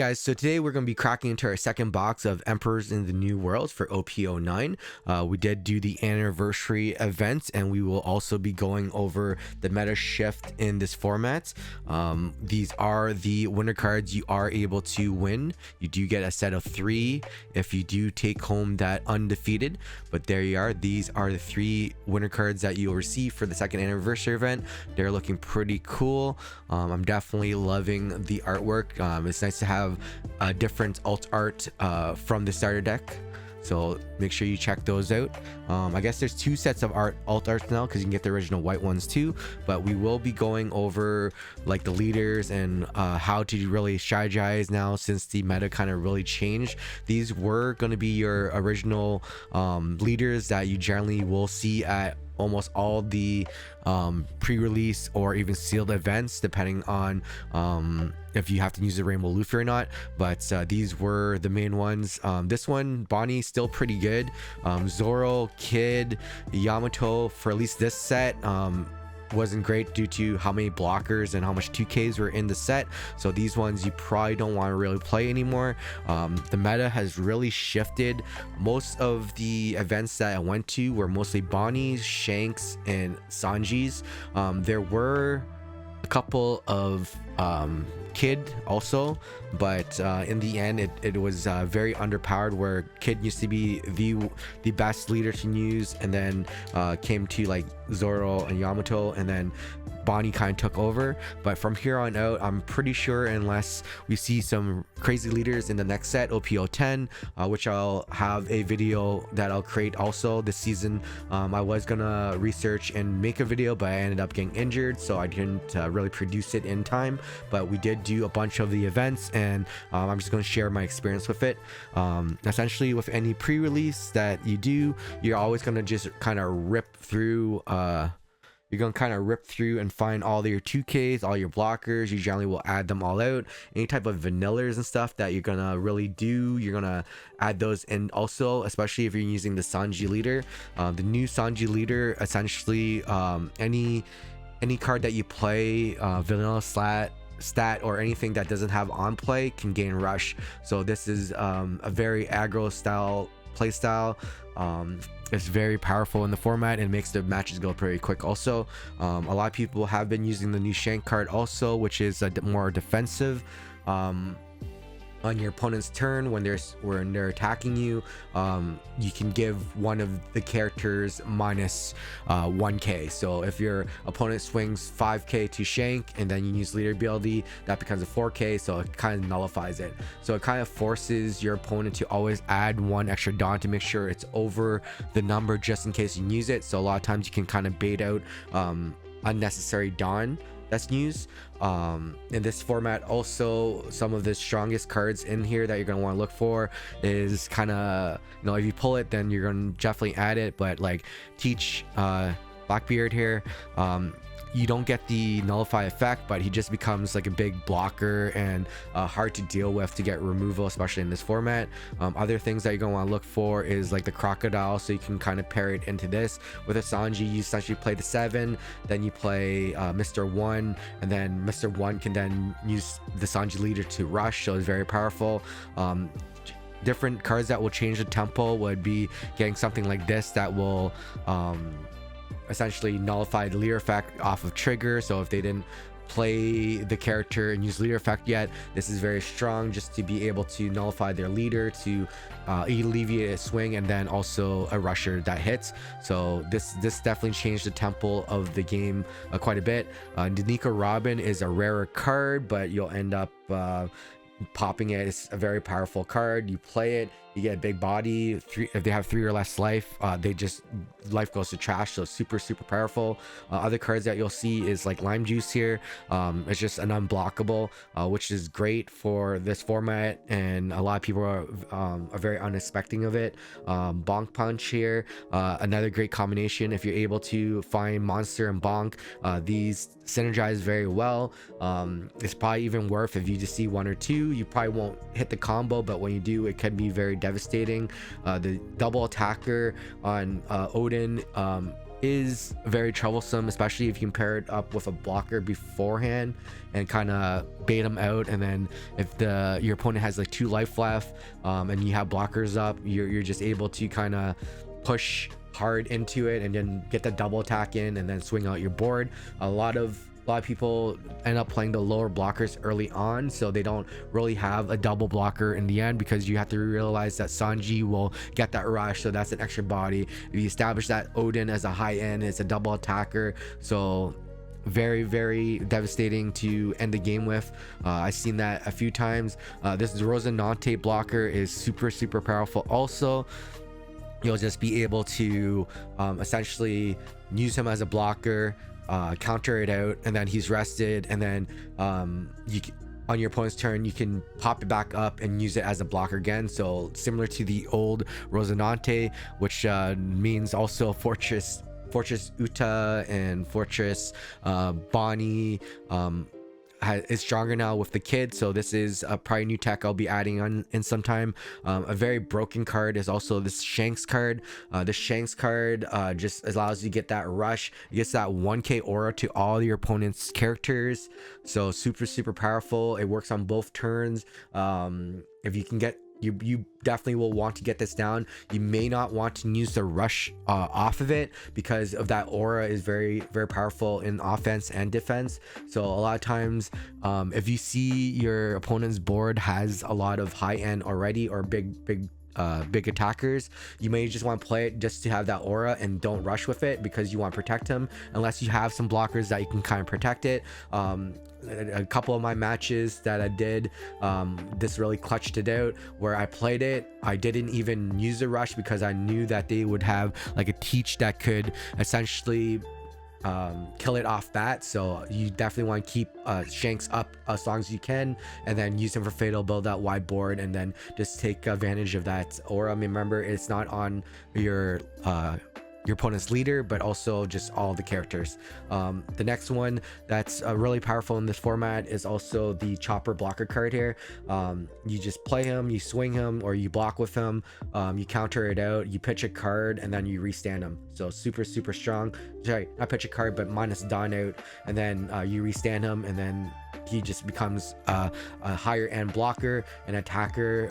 Guys, so today we're going to be cracking into our second box of Emperors in the New Worlds for OP09. We did do the anniversary event, and we will also be going over the meta shift in this format. These are the winner cards you are able to win. You do get a set of 3 if you do take home that undefeated, but there you are. These are the 3 winner cards that you'll receive for the second anniversary event. They're looking pretty cool. I'm definitely loving the artwork. It's nice to have a different alt art from the starter deck, so make sure you check those out. I guess there's 2 sets of alt arts now because you can get the original white ones too, but we will be going over like the leaders and how to really strategize now since the meta kind of really changed. These were going to be your original leaders that you generally will see at almost all the pre-release or even sealed events, depending on if you have to use the Rainbow Luffy or not, but these were the main ones. This one, Bonnie, still pretty good. Zoro, Kid, Yamato, for at least this set, wasn't great due to how many blockers and how much 2Ks were in the set, so these ones you probably don't want to really play anymore. The meta has really shifted. Most of the events that I went to were mostly Bonnies, Shanks, and Sanjis. There were a couple of Kid also, but in the end it was very underpowered, where Kid used to be the best leader to use, and then came to like Zoro and Yamato, and then Bonnie kind of took over. But from here on out, I'm pretty sure, unless we see some crazy leaders in the next set, OP10, which I'll have a video that I'll create also this season. I was gonna research and make a video, but I ended up getting injured, so I didn't really produce it in time. But we did do a bunch of the events, and I'm just going to share my experience with it. Essentially, with any pre-release that you do, you're always going to just kind of rip through and find all your 2Ks, all your blockers. You generally will add them all out. Any type of vanillas and stuff that you're gonna really do, you're gonna add those in also, especially if you're using the Sanji leader. The new Sanji leader, essentially, any card that you play, vanilla stat or anything that doesn't have on play, can gain rush. So this is a very aggro style play style. It's very powerful in the format and makes the matches go pretty quick also. A lot of people have been using the new Shank card also, which is a more defensive. On your opponent's turn, when they're attacking you, you can give one of the characters minus 1k. So if your opponent swings 5k to Shank and then you use leader ability, that becomes a 4k, so it kind of nullifies it. So it kind of forces your opponent to always add 1 extra Dawn to make sure it's over the number, just in case you use it. So a lot of times you can kind of bait out unnecessary Dawn that's used. In this format also, some of the strongest cards in here that you're going to want to look for is kind of, if you pull it, then you're going to definitely add it. But like Teach, Blackbeard here, you don't get the nullify effect, but he just becomes like a big blocker and hard to deal with to get removal, especially in this format. Other things that you're gonna want to look for is like the crocodile, so you can kind of pair it into this. With a Sanji, you essentially play the 7, then you play Mr. 1, and then Mr. 1 can then use the Sanji leader to rush, so it's very powerful. Different cards that will change the tempo would be getting something like this that will essentially nullify the leader effect off of trigger. So if they didn't play the character and use leader effect yet, this is very strong, just to be able to nullify their leader to alleviate a swing, and then also a rusher that hits. So this definitely changed the tempo of the game quite a bit. Nico Robin is a rarer card, but you'll end up popping it. It's a very powerful card. You play it, you get a big body. If they have 3 or less life, life goes to trash, so super powerful. Other cards that you'll see is like Lime Juice here. It's just an unblockable, which is great for this format, and a lot of people are very unexpecting of it. Bonk Punch here, another great combination. If you're able to find Monster and Bonk, these synergize very well. It's probably even worth, if you just see 1 or 2, you probably won't hit the combo, but when you do, it can be very devastating. The double attacker on Odin is very troublesome, especially if you can pair it up with a blocker beforehand and kind of bait them out. And then if your opponent has like 2 life left, and you have blockers up, you're just able to kind of push hard into it and then get the double attack in and then swing out your board. A lot of people end up playing the lower blockers early on, so they don't really have a double blocker in the end, because you have to realize that Sanji will get that rush, so that's an extra body. If you establish that Odin as a high end, it's a double attacker, so very, very devastating to end the game with. I've seen that a few times. This Rosinante blocker is super powerful. Also, you'll just be able to essentially use him as a blocker, counter it out, and then he's rested, and then on your opponent's turn you can pop it back up and use it as a blocker again. So similar to the old Rosinante, which means also Fortress Uta and Fortress Bonnie is stronger now with the kid. So this is probably new tech I'll be adding on in some time. A very broken card is also this Shanks card. This Shanks card just allows you to get that rush. It gets that 1k aura to all your opponent's characters, so super powerful. It works on both turns. If you can get, you definitely will want to get this down. You may not want to use the rush off of it, because of that aura is very powerful in offense and defense. So a lot of times, if you see your opponent's board has a lot of high end already, or big attackers, you may just want to play it just to have that aura and don't rush with it, because you want to protect him, unless you have some blockers that you can kind of protect it. A couple of my matches that I did, this really clutched it out, where I played it. I didn't even use the rush because I knew that they would have like a teach that could essentially kill it off bat. So you definitely want to keep Shanks up as long as you can, and then use him for fatal, build out wide board, and then just take advantage of that aura. I mean, remember, it's not on your opponent's leader, but also just all the characters. The next one that's really powerful in this format is also the Chopper blocker card here. You just play him, you swing him, or you block with him, you counter it out, you pitch a card, and then you restand him. So super strong. Sorry, not pitch a card, but minus Dawn out, and then you restand him, and then he just becomes a higher end blocker and attacker.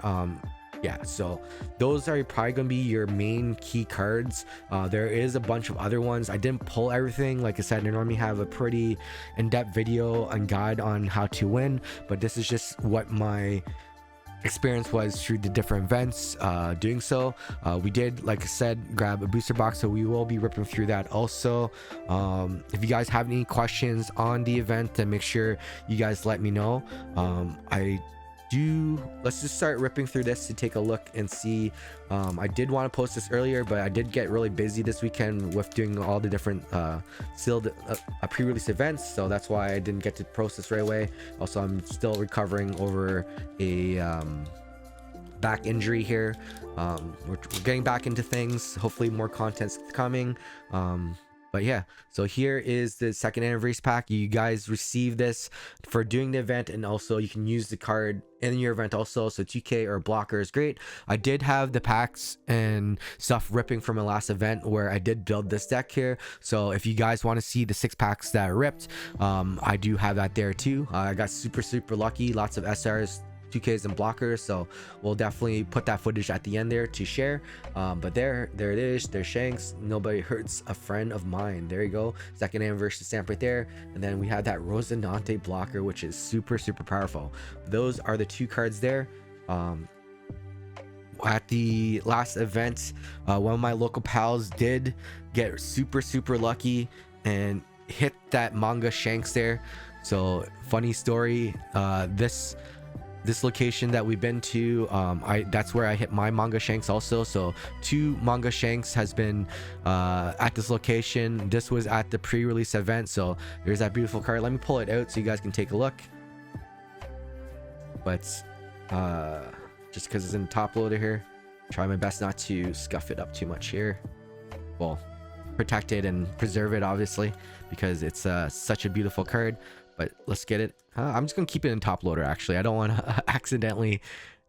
Yeah, so those are probably gonna be your main key cards. There is a bunch of other ones. I didn't pull everything. Like I said, I normally have a pretty in-depth video and guide on how to win, but this is just what my experience was through the different events. Doing so, we did, like I said, grab a booster box, so we will be ripping through that also. If you guys have any questions on the event, then make sure you guys let me know. Let's just start ripping through this to take a look and see. I did want to post this earlier, but I did get really busy this weekend with doing all the different sealed pre-release events, so that's why I didn't get to post this right away. Also, I'm still recovering over a back injury here. We're getting back into things. Hopefully more content's coming. But yeah, so here is the second anniversary pack. You guys receive this for doing the event, and also you can use the card in your event also. So 2k or blocker is great. I did have the packs and stuff ripping from my last event where I did build this deck here. So if you guys want to see the 6 packs that I ripped, I do have that there too. I got super lucky, lots of SRs, 2Ks and blockers, so we'll definitely put that footage at the end there to share. But there it is. There's Shanks. Nobody hurts a friend of mine. There you go, second anniversary stamp right there. And then we have that Rosinante blocker, which is super powerful. Those are the 2 cards there. At the last event, one of my local pals did get super lucky and hit that manga Shanks there. So funny story, this location that we've been to, that's where I hit my manga Shanks also. So 2 manga Shanks has been at this location. This was at the pre-release event, so there's that beautiful card. Let me pull it out so you guys can take a look. But just because it's in the top loader here, try my best not to scuff it up too much here. Well, protect it and preserve it, obviously, because it's such a beautiful card. But let's get it. I'm just gonna keep it in top loader. Actually, I don't want to accidentally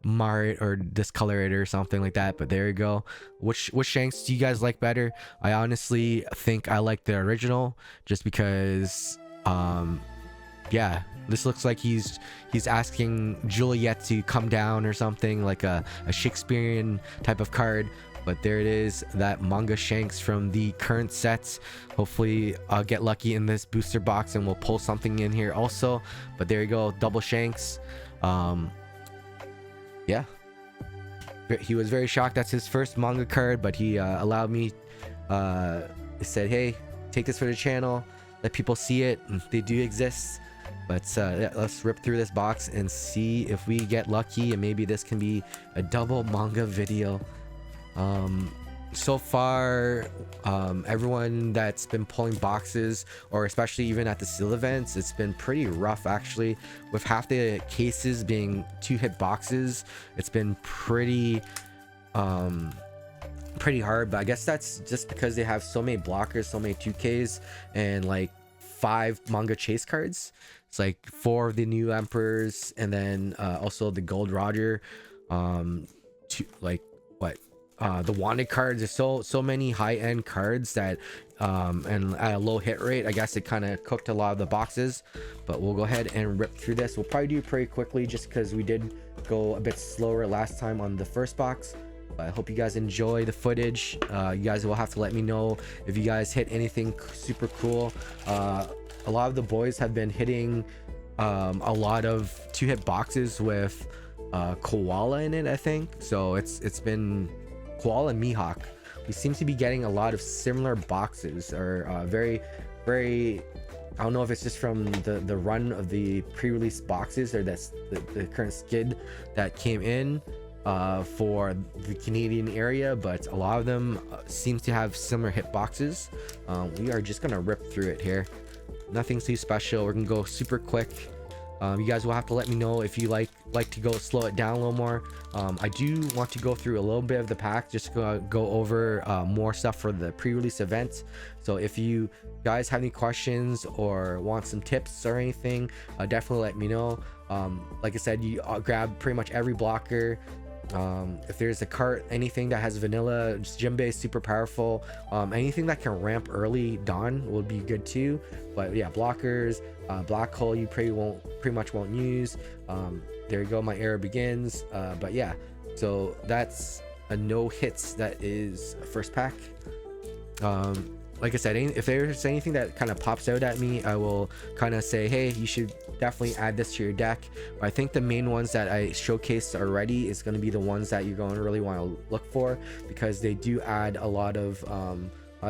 mar it or discolor it or something like that. But there you go. Which Shanks do you guys like better? I honestly think I like the original, just because yeah, this looks like he's asking Juliet to come down or something, like a Shakespearean type of card. But there it is, that manga Shanks from the current sets. Hopefully I'll get lucky in this booster box and we'll pull something in here also. But there you go, double Shanks. Yeah, he was very shocked. That's his first manga card, but he allowed me, said, hey, take this for the channel, let people see it, they do exist. But yeah, let's rip through this box and see if we get lucky, and maybe this can be a double manga video. So far, everyone that's been pulling boxes, or especially even at the seal events, it's been pretty rough actually, with half the cases being 2-hit boxes. It's been pretty hard, but I guess that's just because they have so many blockers, so many 2Ks, and like 5 manga chase cards. It's like 4 of the new emperors, and then also the gold Roger, like what, the wanted cards. There's so many high-end cards that and at a low hit rate, I guess it kind of cooked a lot of the boxes. But we'll go ahead and rip through this. We'll probably do it pretty quickly just because we did go a bit slower last time on the first box. But I hope you guys enjoy the footage. You guys will have to let me know if you guys hit anything super cool. A lot of the boys have been hitting a lot of 2-hit boxes with koala in it, I think. So it's been koala and Mihawk. We seem to be getting a lot of similar boxes, or very I don't know if it's just from the run of the pre-release boxes, or that's the current skid that came in for the Canadian area, but a lot of them seem to have similar hit boxes. We are just gonna rip through it here. Nothing too special. We're gonna go super quick. You guys will have to let me know if you like to go slow it down a little more. I do want to go through a little bit of the pack, just to go over more stuff for the pre-release event. So if you guys have any questions or want some tips or anything, definitely let me know. Like I said, you grab pretty much every blocker. If there's a cart, anything that has vanilla, Jinbei is super powerful. Anything that can ramp early Dawn would be good too. But yeah, blockers, black hole you pretty much won't use. There you go, my era begins. But yeah, so that's a no hits. That is first pack. Like I said, if there's anything that kind of pops out at me, I will kind of say, hey, you should definitely add this to your deck. But I think the main ones that I showcased already is going to be the ones that you're going to really want to look for, because they do add a lot of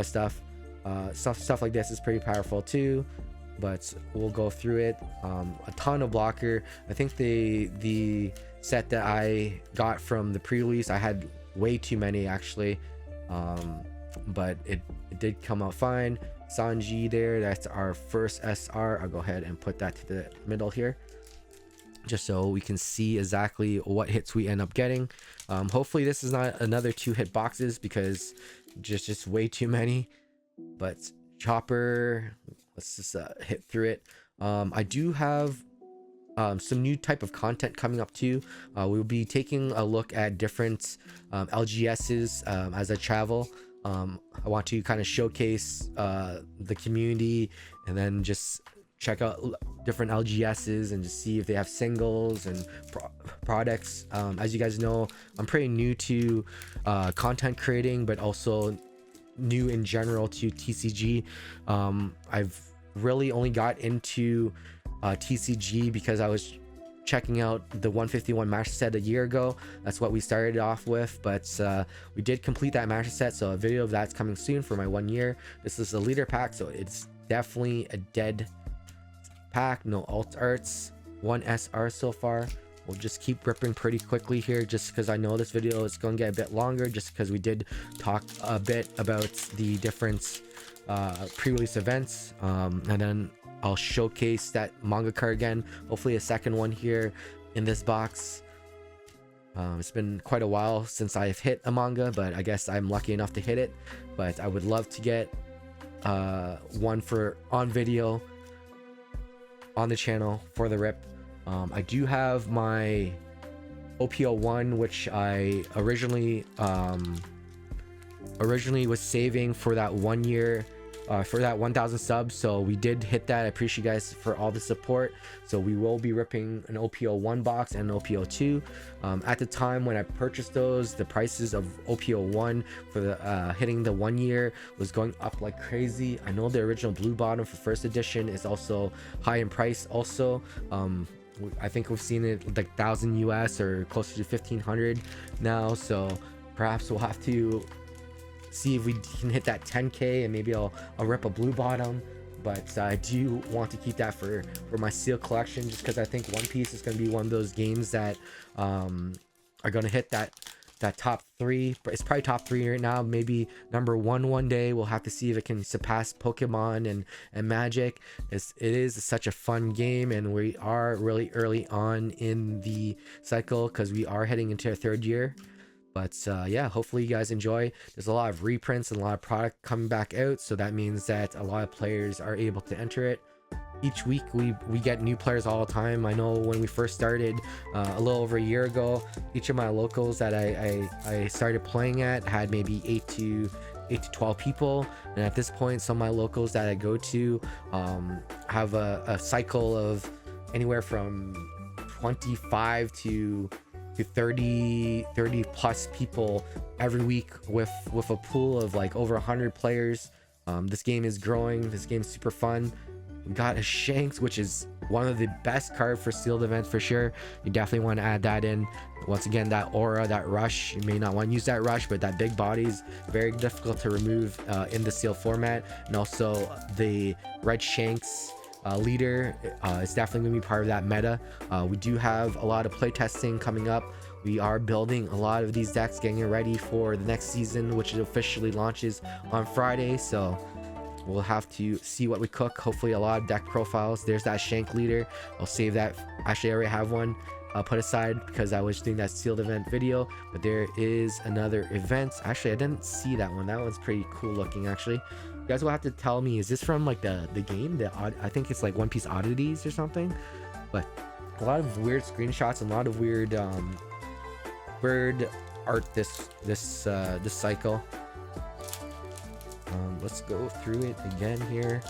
stuff. Stuff like this is pretty powerful too, but we'll go through it. A ton of blocker. I think the set that I got from the pre-release, I had way too many actually, but it did come out fine. Sanji there, that's our first SR. I'll go ahead and put that to the middle here, just so we can see exactly what hits we end up getting. Hopefully this is not another 2-hit boxes, because just way too many. But Chopper, let's just hit through it. I do have some new type of content coming up too. We'll be taking a look at different LGSs as I travel. I want to kind of showcase the community, and then just check out different LGSs and just see if they have singles and products. As you guys know, I'm pretty new to content creating, but also new in general to TCG. I've really only got into TCG because I was checking out the 151 master set a year ago. That's what we started off with, but we did complete that master set, so a video of that's coming soon for my 1 year. This is a leader pack, so it's definitely a dead pack. No alt arts, 1 SR so far. We'll just keep ripping pretty quickly here, just because I know this video is going to get a bit longer, just because we did talk a bit about the different pre-release events, and then I'll showcase that manga card again, hopefully a second one here in this box. It's been quite a while since I've hit a manga, but I guess I'm lucky enough to hit it. But I would love to get one for on video on the channel for the rip. I do have my OP01, which I originally was saving for that 1 year, for that 1,000 subs. So we did hit that. I appreciate you guys for all the support. So we will be ripping an OP01 box and an OP02. At the time when I purchased those, the prices of OP01 for the hitting the 1 year was going up like crazy. I know the original blue bottom for first edition is also high in price also. I think we've seen it like 1,000 US or closer to 1,500 now. So perhaps we'll have to see if we can hit that 10k, and maybe I'll rip a blue bottom. But I do want to keep that for my seal collection, just because I think One Piece is going to be one of those games that are going to hit that top 3. It's probably top 3 right now, maybe number 1 one day. We'll have to see if it can surpass Pokemon and Magic. It is such a fun game, and we are really early on in the cycle because we are heading into our 3rd year. But yeah, hopefully you guys enjoy. There's a lot of reprints and a lot of product coming back out, so that means that a lot of players are able to enter it. Each week we get new players all the time. I know when we first started a little over a year ago, each of my locals that I started playing at had maybe 8 to 12 people, and at this point some of my locals that I go to have a cycle of anywhere from 25 to 30 plus people every week, with a pool of like over 100 players. This game is growing. This game's super fun. We got a Shanks, which is one of the best cards for sealed events for sure. You definitely want to add that in. Once again, that aura, that rush, you may not want to use that rush, but that big body is very difficult to remove in the seal format. And also the red Shanks leader is definitely going to be part of that meta. We do have a lot of playtesting coming up. We are building a lot of these decks, getting ready for the next season, which officially launches on Friday. So we'll have to see what we cook. Hopefully a lot of deck profiles. There's that Shank leader. I'll save that. Actually, I already have one put aside because I was doing that sealed event video, but there is another event. Actually, I didn't see that one. That one's pretty cool looking actually. You guys will have to tell me, is this from like the game? I think it's like One Piece Oddities or something. But a lot of weird screenshots and a lot of weird bird art this cycle. Let's go through it again here.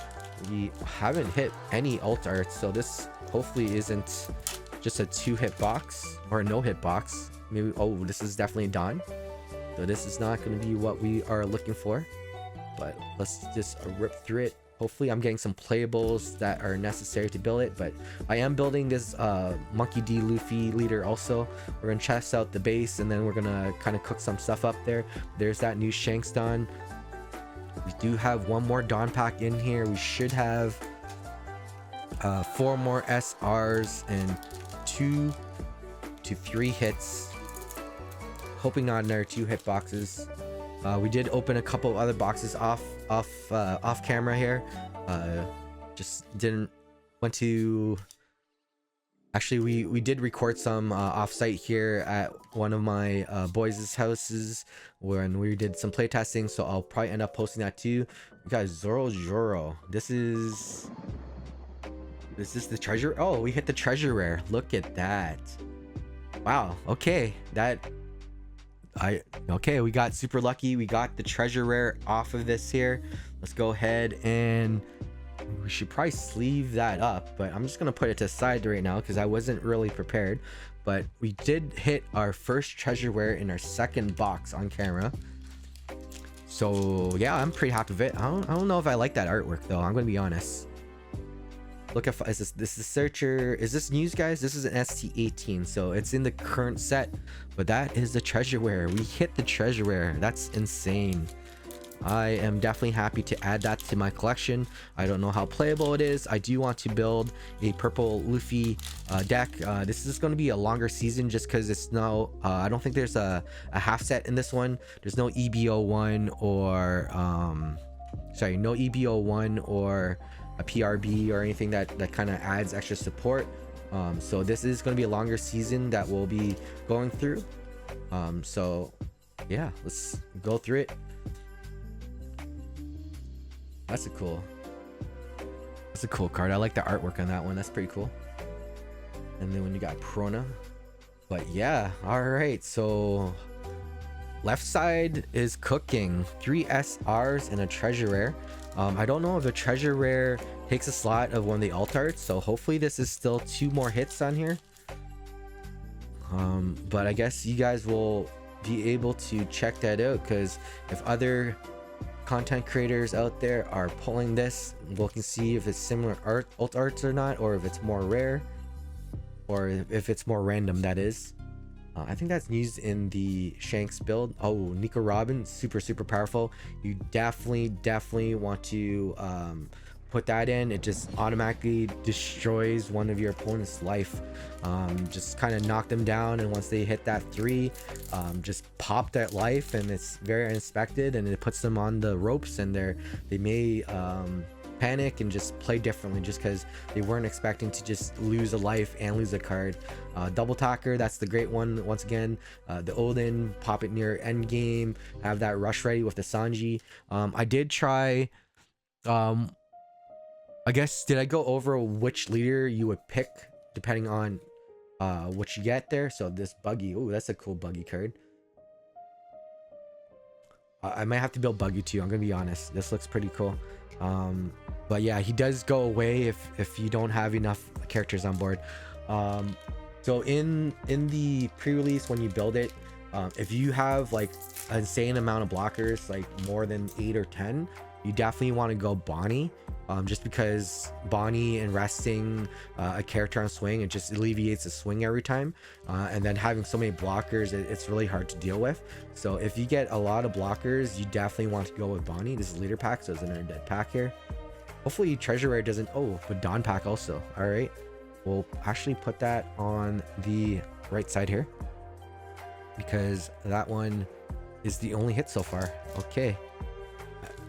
We haven't hit any alt art, so this hopefully isn't just a 2-hit box or a no-hit box. Maybe, oh, this is definitely done, so this is not going to be what we are looking for. But let's just rip through it. Hopefully I'm getting some playables that are necessary to build it, but I am building this Monkey D Luffy leader also. We're gonna test out the base, and then we're gonna kind of cook some stuff up there. There's that new Shanks Don. We do have one more Don pack in here. We should have 4 more SRs and 2 to 3 hits. Hoping not another 2-hit boxes. We did open a couple of other boxes off camera here. Just didn't want to. Actually, we did record some off-site here at one of my boys' houses when we did some playtesting, so I'll probably end up posting that too. We got Zoro Joro. This is the treasure. Oh, we hit the treasure rare. Look at that. Wow. Okay, okay, we got super lucky. We got the treasure rare off of this here. Let's go ahead, and we should probably sleeve that up, but I'm just gonna put it to the side right now because I wasn't really prepared. But we did hit our first treasure rare in our 2nd box on camera, so yeah, I'm pretty happy with it. I don't know if I like that artwork though, I'm gonna be honest. Look at, is this the searcher? Is this news, guys? This is an ST18, so it's in the current set, but that is the treasure rare. We hit the treasure rare. That's insane. I am definitely happy to add that to my collection. I don't know how playable it is. I do want to build a purple Luffy deck. This is going to be a longer season just because it's no I don't think there's a half set in this one. There's no EB01 or no EB01 or a PRB or anything that kind of adds extra support. So this is going to be a longer season that we'll be going through. So yeah, let's go through it. That's a cool card. I like the artwork on that one. That's pretty cool. And then when you got Prona, But yeah, all right, so left side is cooking. 3 SRs and a treasure rare. I don't know if a treasure rare takes a slot of one of the alt arts, so hopefully this is still 2 more hits on here. But I guess you guys will be able to check that out, because if other content creators out there are pulling this, we can see if it's similar alt arts or not, or if it's more rare, or if it's more random, that is. I think that's used in the Shanks build. Oh, Nico Robin, super powerful. You definitely want to put that in. It just automatically destroys one of your opponent's life. Just kind of knock them down, and once they hit that 3, just pop that life, and it's very unexpected, and it puts them on the ropes, and they may panic and just play differently, just because they weren't expecting to just lose a life and lose a card. Double tacker, that's the great one. Once again, the Odin, pop it near end game, have that rush ready with the Sanji. I did try, I guess, did I go over which leader you would pick depending on what you get there? So this Buggy, oh, that's a cool Buggy card. I might have to build Buggy too, I'm gonna be honest. This looks pretty cool. But yeah, he does go away if you don't have enough characters on board. So in the pre-release, when you build it, if you have like an insane amount of blockers, like more than 8 or 10, you definitely want to go Bonnie, just because Bonnie and resting a character on swing, it just alleviates the swing every time, and then having so many blockers, it's really hard to deal with. So if you get a lot of blockers, you definitely want to go with Bonnie. This is leader pack, so it's another dead pack here. Hopefully treasure rare doesn't, oh, but Dawn pack also. All right, we'll actually put that on the right side here, because that one is the only hit so far. Okay,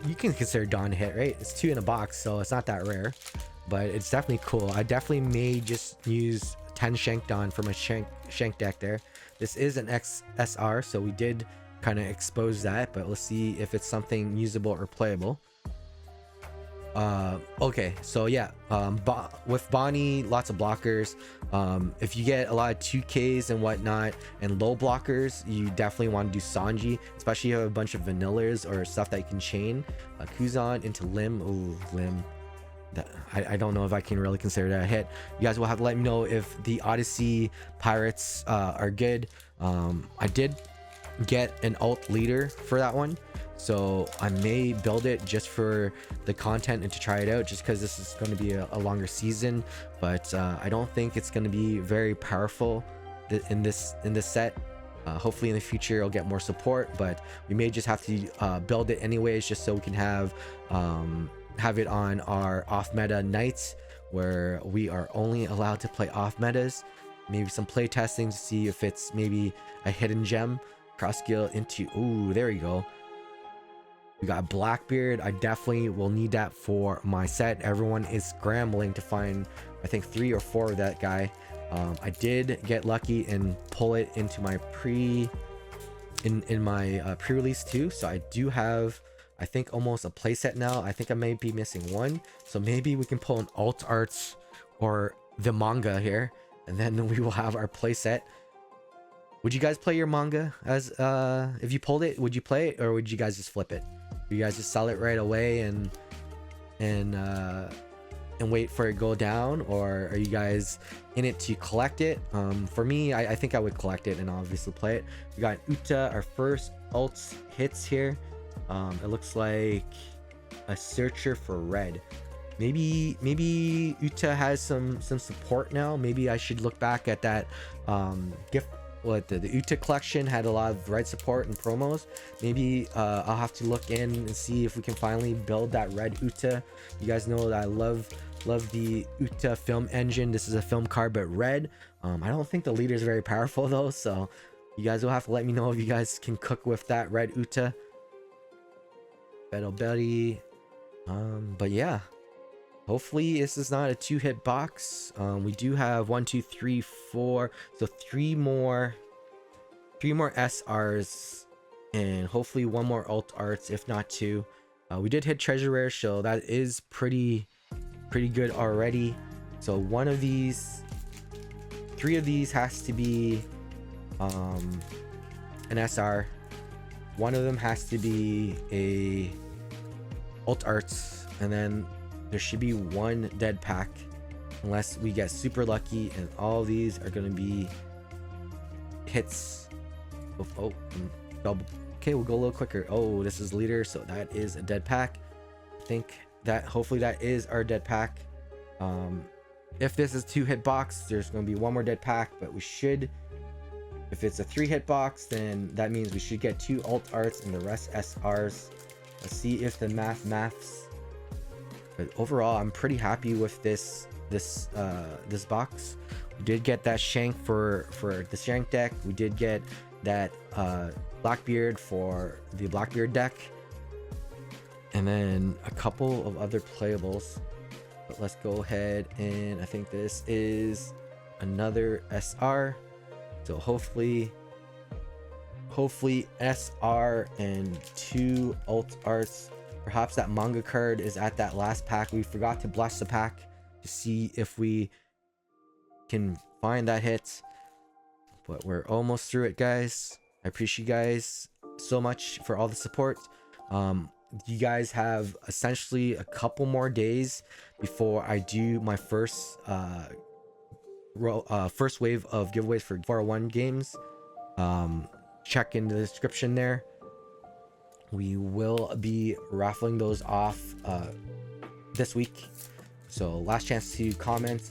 you can consider Dawn a hit, right? It's 2 in a box, so it's not that rare, but it's definitely cool. I definitely may just use 10 Shank Dawn for my Shank deck there. This is an XSR, so we did kind of expose that, but let's see if it's something usable or playable. Okay, so yeah, with Bonnie, lots of blockers. If you get a lot of 2Ks and whatnot and low blockers, you definitely want to do Sanji, especially if you have a bunch of vanillas or stuff that you can chain. Kuzan into Lim. Ooh, Lim. I don't know if I can really consider that a hit. You guys will have to let me know if the Odyssey pirates are good. I did get an alt leader for that one, so I may build it just for the content and to try it out, just because this is going to be a longer season. But I don't think it's going to be very powerful in this set. Hopefully in the future it'll get more support, but we may just have to build it anyways, just so we can have it on our off meta nights, where we are only allowed to play off metas. Maybe some play testing to see if it's maybe a hidden gem. Cross skill into, ooh, there you go. We got Blackbeard. I definitely will need that for my set. Everyone is scrambling to find, I think, 3 or 4 of that guy. I did get lucky and pull it into my pre-release too, so I do have, I think, almost a playset now. I think I may be missing one, so maybe we can pull an alt arts or the manga here, and then we will have our playset. Would you guys play your manga as if you pulled it? Would you play it, or would you guys just flip it? Would you guys just sell it right away and wait for it to go down, or are you guys in it to collect it? For me, I think I would collect it and obviously play it. We got Uta, our first alt hits here. It looks like a searcher for red. Maybe Uta has some support now. Maybe I should look back at that gift. What the Uta collection had a lot of red support and promos. Maybe I'll have to look in and see if we can finally build that red Uta. You guys know that I love the Uta film engine. This is a film card, but red. I don't think the leader is very powerful though, so you guys will have to let me know if you guys can cook with that red Uta. Battle Betty. But yeah, hopefully this is not a 2-hit box. We do have 1, 2, 3, 4, so 3 more SRs, and hopefully 1 more alt arts, if not 2. We did hit treasure rare, so that is pretty good already. So 1 of these, 3 of these has to be an SR. One of them has to be a alt arts, and then there should be one dead pack, unless we get super lucky and all these are going to be hits. Double. Okay, we'll go a little quicker. Oh, this is leader, so that is a dead pack. I think that hopefully that is our dead pack. If this is 2-hit box, there's going to be one more dead pack, but we should, if it's a 3-hit box, then that means we should get 2 alt arts and the rest SRs. Let's see if the maths. But overall, I'm pretty happy with this box. We did get that Shank for the Shank deck. We did get that Blackbeard for the Blackbeard deck, and then a couple of other playables. But let's go ahead, and I think this is another SR. So hopefully SR and 2 alt arts. Perhaps that manga card is at that last pack. We forgot to bless the pack to see if we can find that hit, but we're almost through it, guys. I appreciate you guys so much for all the support. You guys have essentially a couple more days before I do my first wave of giveaways for 401 games. Check in the description there. We will be raffling those off this week, so last chance to comment,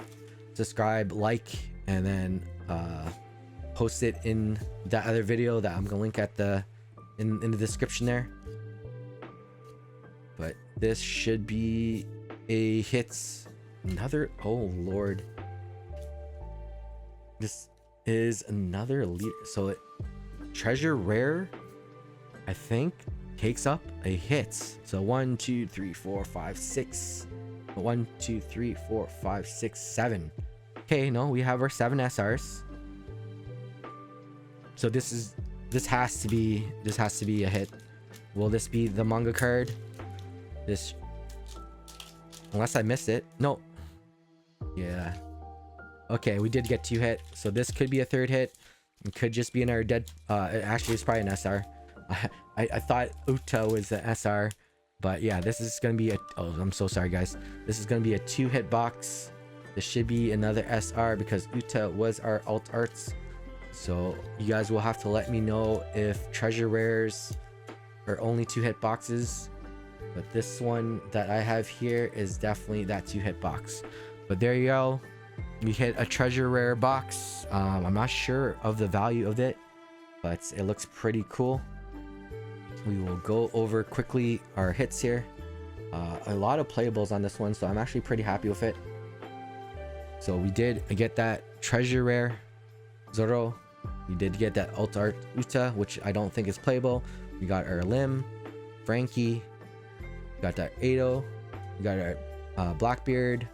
subscribe, like, and then post it in that other video that I'm gonna link at in the description there. But this should be a hits. Another, oh lord, this is another leader. So treasure rare, I think, takes up a hit. So 1 2 3 4 5 6 1 2 3 4 5 6 7. Okay, no, we have our 7 SRs. So this has to be a hit. Will this be the manga card? This, unless I missed it. No. Yeah. Okay, we did get 2 hit. So this could be a 3rd hit. It could just be another dead. Actually, it's probably an SR. I thought Uta was the SR, but yeah, this is gonna be a. Oh, I'm so sorry, guys. This is gonna be a 2-hit box. This should be another SR because Uta was our alt arts. So you guys will have to let me know if treasure rares are only 2-hit boxes. But this one that I have here is definitely that 2-hit box. But there you go. We hit a treasure rare box. I'm not sure of the value of it, but it looks pretty cool. We will go over quickly our hits here. A lot of playables on this one, so I'm actually pretty happy with it. So we did get that treasure rare Zoro. We did get that alt art Uta, which I don't think is playable. We got our Lim, Frankie, we got that Ado, we got our Blackbeard,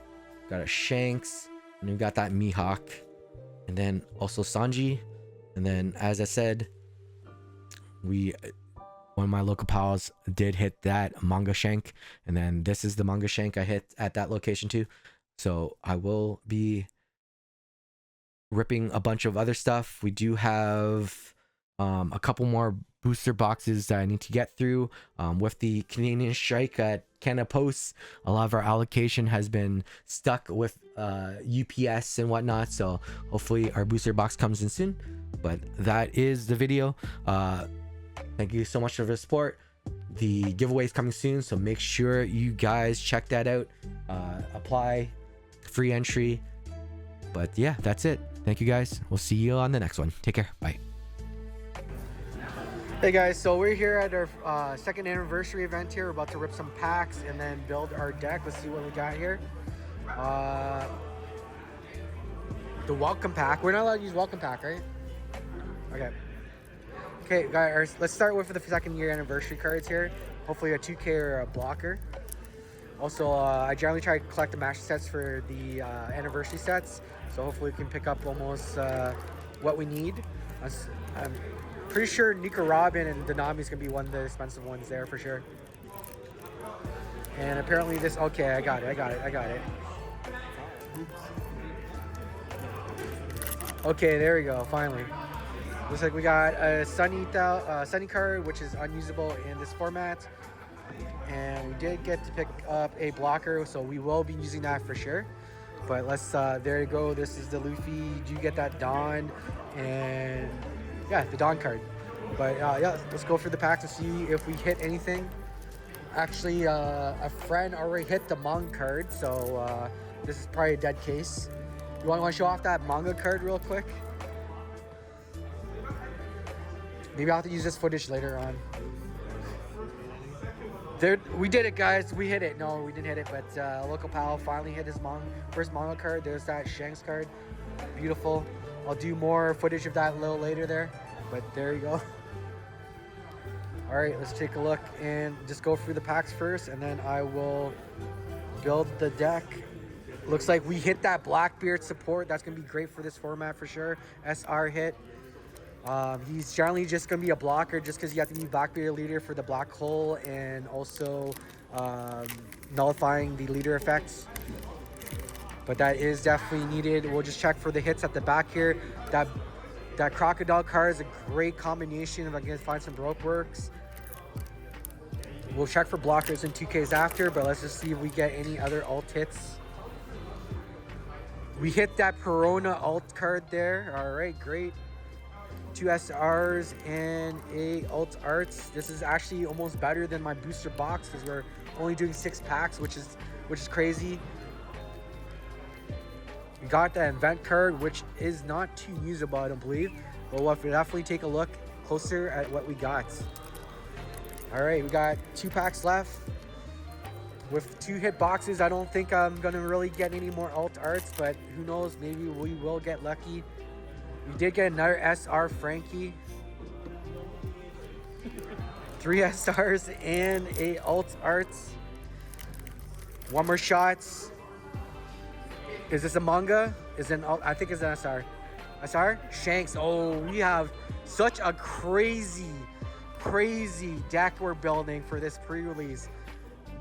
got our Shanks, and we got that Mihawk, and then also Sanji. And then, as I said, one of my local pals did hit that manga Shank, and then this is the manga Shank I hit at that location too. So I will be ripping a bunch of other stuff. We do have a couple more booster boxes that I need to get through. With the Canadian strike at Canada Post, a lot of our allocation has been stuck with UPS and whatnot, so hopefully our booster box comes in soon. But that is the video. Thank you so much for the support. The giveaway is coming soon, so make sure you guys check that out. Apply, free entry. But yeah, that's it. Thank you guys. We'll see you on the next one. Take care. Bye. Hey guys, so we're here at our second anniversary event here. We're about to rip some packs and then build our deck. Let's see what we got here. The welcome pack. We're not allowed to use welcome pack, right? Okay. Okay, guys, let's start with the second year anniversary cards here. Hopefully a 2K or a blocker. Also, I generally try to collect the master sets for the anniversary sets. So hopefully we can pick up almost what we need. I'm pretty sure Nico Robin and Danami is going to be one of the expensive ones there for sure. And apparently this, okay, I got it. Okay, there we go, finally. Looks like we got a Sunny card, which is unusable in this format. And we did get to pick up a blocker, so we will be using that for sure. But let's, there you go. This is the Luffy. You get that Dawn, and yeah, the Dawn card. But yeah, let's go for the packs and see if we hit anything. Actually, a friend already hit the manga card, so this is probably a dead case. You want to show off that manga card real quick? Maybe I'll have to use this footage later on. There, we did it, guys. We hit it. No, we didn't hit it, but local pal finally hit his first manga card. There's that Shanks card. Beautiful. I'll do more footage of that a little later there, but there you go. All right, let's take a look and just go through the packs first, and then I will build the deck. Looks like we hit that Blackbeard support. That's going to be great for this format for sure. SR hit. He's generally just going to be a blocker just because you have to be Blackbeard leader for the black hole and also nullifying the leader effects. But that is definitely needed. We'll just check for the hits at the back here. That crocodile card is a great combination if I can find some broke works. We'll check for blockers and 2Ks after, but let's just see if we get any other alt hits. We hit that Perona alt card there. All right, great. 2 SRs and a alt arts. This is actually almost better than my booster box because we're only doing 6 packs, which is crazy. We got the event card, which is not too usable, I don't believe, but we'll have to definitely take a look closer at what we got. All right, we got 2 packs left. With 2 hit boxes, I don't think I'm gonna really get any more alt arts, but who knows, maybe we will get lucky. We did get another SR Frankie. 3 SRs and a alt arts. 1 more shots. Is this a manga? Is it an alt? I think it's an SR. SR? Shanks. Oh, we have such a crazy deck we're building for this pre-release.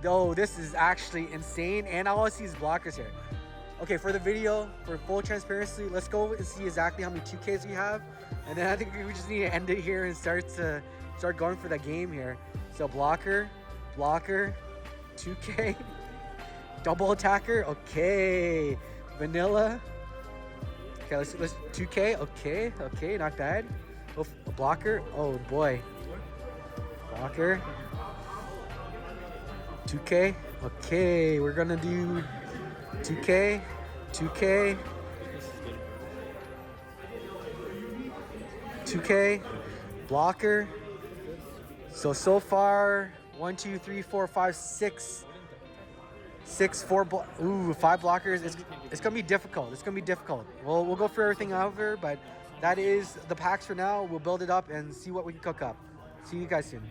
Though this is actually insane, and I want to see his blockers here. Okay, for the video, for full transparency, let's go and see exactly how many 2Ks we have, and then I think we just need to end it here and start going for the game here. So blocker, 2K, double attacker, okay, vanilla. Okay, let's 2K, okay, not bad. Oh, a blocker, oh boy, blocker. 2K, okay, we're gonna do 2K, 2K, blocker. So far, 1, 2, 3, 4, 5, 6, 4, 5 blockers. It's gonna be difficult. We'll go through everything over, but that is the packs for now. We'll build it up and see what we can cook up. See you guys soon.